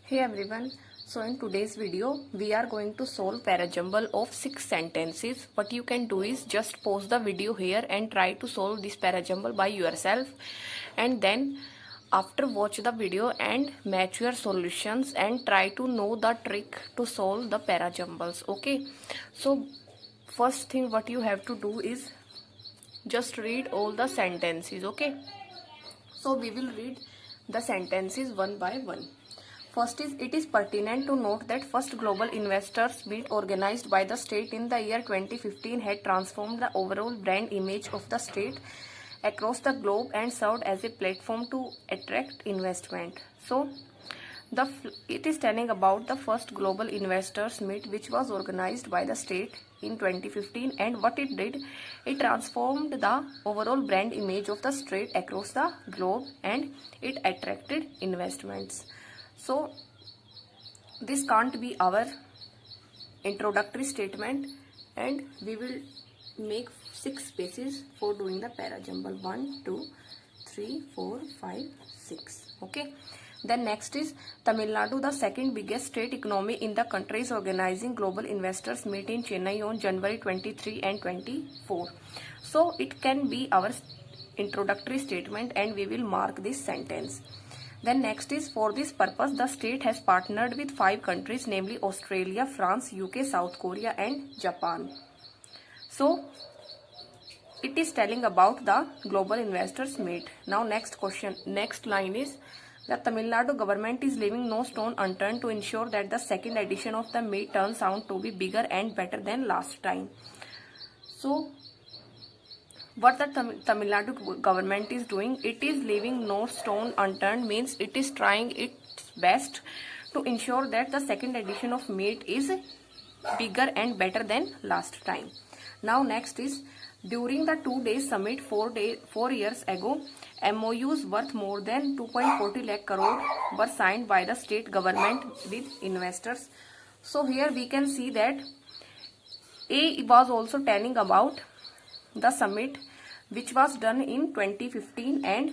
Hey everyone, so in today's video we are going to solve parajumble of 6 sentences. What you can do is just pause the video here and try to solve this parajumble by yourself, and then after watch the video and match your solutions and try to know the trick to solve the parajumbles. Okay, so first thing what you have to do is just read all the sentences. Okay, so we will read the sentences one by one. First is, it is pertinent to note that first global investors meet organized by the state in the year 2015 had transformed the overall brand image of the state across the globe and served as a platform to attract investment. So, it is telling about the first global investors meet which was organized by the state in 2015, and what it did, it transformed the overall brand image of the state across the globe and it attracted investments. So this can't be our introductory statement, and we will make 6 spaces for doing the parajumble. 1, 2, 3, 4, 5, 6. Okay. Then next is Tamil Nadu, the second biggest state economy in the country, is organizing global investors meet in Chennai on January 23 and 24. So it can be our introductory statement and we will mark this sentence. Then next is, for this purpose the state has partnered with 5 countries, namely Australia, France, UK, South Korea and Japan. So it is telling about the global investors meet. Now next line is, the Tamil Nadu government is leaving no stone unturned to ensure that the second edition of the meet turns out to be bigger and better than last time. So what the Tamil Nadu government is doing, it is leaving no stone unturned means it is trying its best to ensure that the second edition of meet is bigger and better than last time. Now next is, during the 2-day summit 4 years ago, MOUs worth more than 2.40 lakh crore were signed by the state government with investors. So here we can see that A was also telling about the summit which was done in 2015, and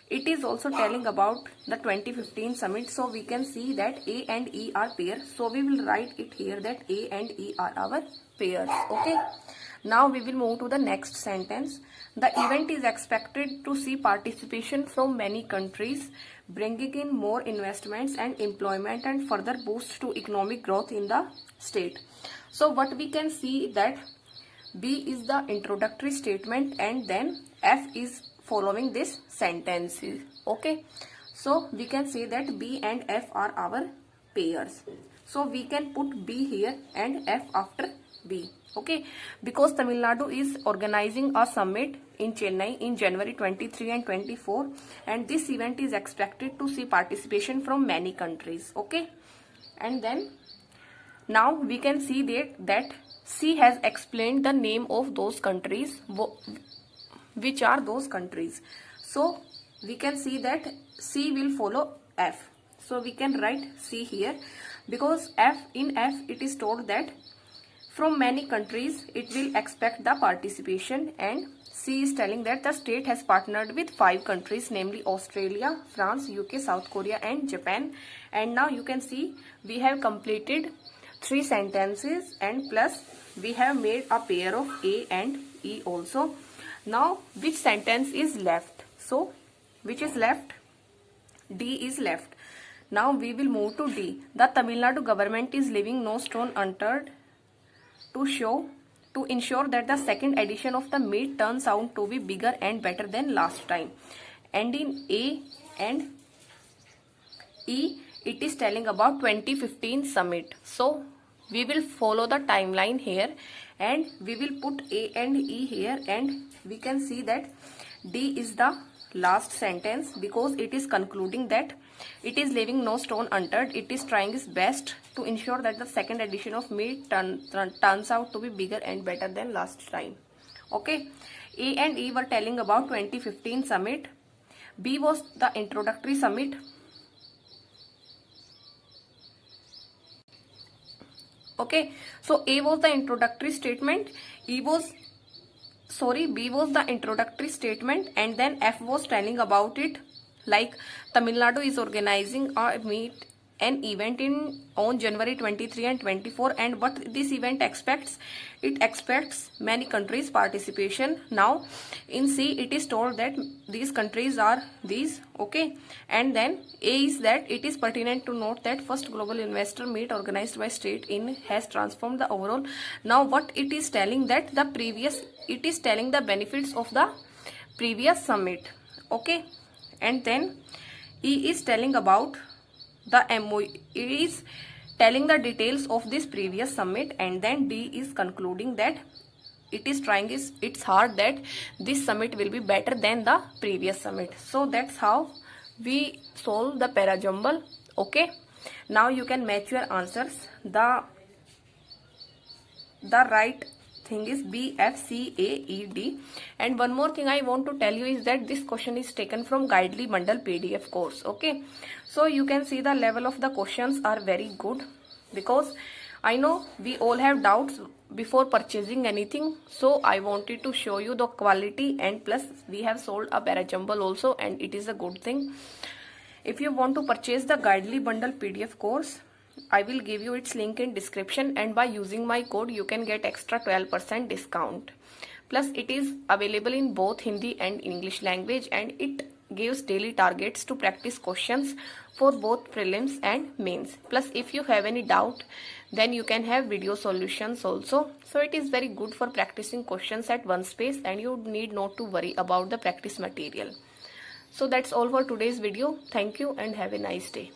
it is also telling about the 2015 summit. So we can see that A and E are pairs. So we will write it here that A and E are our pairs. Okay. Now we will move to the next sentence. The event is expected to see participation from many countries, bringing in more investments and employment and further boost to economic growth in the state. So what we can see that B is the introductory statement and then F is following this sentence. Okay, so we can say that B and F are our pairs. So we can put B here and F after B. Okay, because Tamil Nadu is organizing a summit in Chennai in January 23 and 24, and this event is expected to see participation from many countries. Okay, and then now we can see that C has explained the name of those countries, which are those countries. So we can see that C will follow F. So we can write C here because in F it is told that from many countries it will expect the participation, and C is telling that the state has partnered with 5 countries, namely Australia, France, UK, South Korea and Japan. And now you can see we have completed 3 sentences and plus we have made a pair of A and E also. Now which sentence is left? So which is left? D is left. Now we will move to D. The Tamil Nadu government is leaving no stone unturned to ensure that the second edition of the meet turns out to be bigger and better than last time. And in A and E it is telling about 2015 summit. So we will follow the timeline here and we will put A and E here, and we can see that D is the last sentence because it is concluding that it is leaving no stone unturned. It is trying its best to ensure that the second edition of meet turns out to be bigger and better than last time. Okay, A and E were telling about 2015 summit. B was the introductory summit. Okay, so A was the introductory statement, B was the introductory statement, and then F was telling about it, like Tamil Nadu is organizing a meet an event on January 23 and 24, and what this event expects, it expects many countries participation. Now in C it is told that these countries are these, okay, and then A is that it is pertinent to note that first global investor meet organized by state in has transformed the overall. Now what it is telling, that it is telling the benefits of the previous summit, okay, and then E is telling about the MOU, it is telling the details of this previous summit, and then D is concluding that it is trying its hard that this summit will be better than the previous summit. So that's how we solve the para jumble, okay. Now you can match your answers. The right thing is B, F, C, A, E, D. And one more thing I want to tell you is that this question is taken from Guidely Bundle PDF course, okay. So you can see the level of the questions are very good, because I know we all have doubts before purchasing anything. So I wanted to show you the quality, and plus we have sold a para jumble also, and it is a good thing. If you want to purchase the Guidely Bundle PDF course, I will give you its link in description, and by using my code you can get extra 12% discount. Plus it is available in both Hindi and English language, and it gives daily targets to practice questions for both prelims and mains. Plus if you have any doubt, then you can have video solutions also. So it is very good for practicing questions at one space, and you need not to worry about the practice material. So that's all for today's video. Thank you and have a nice day.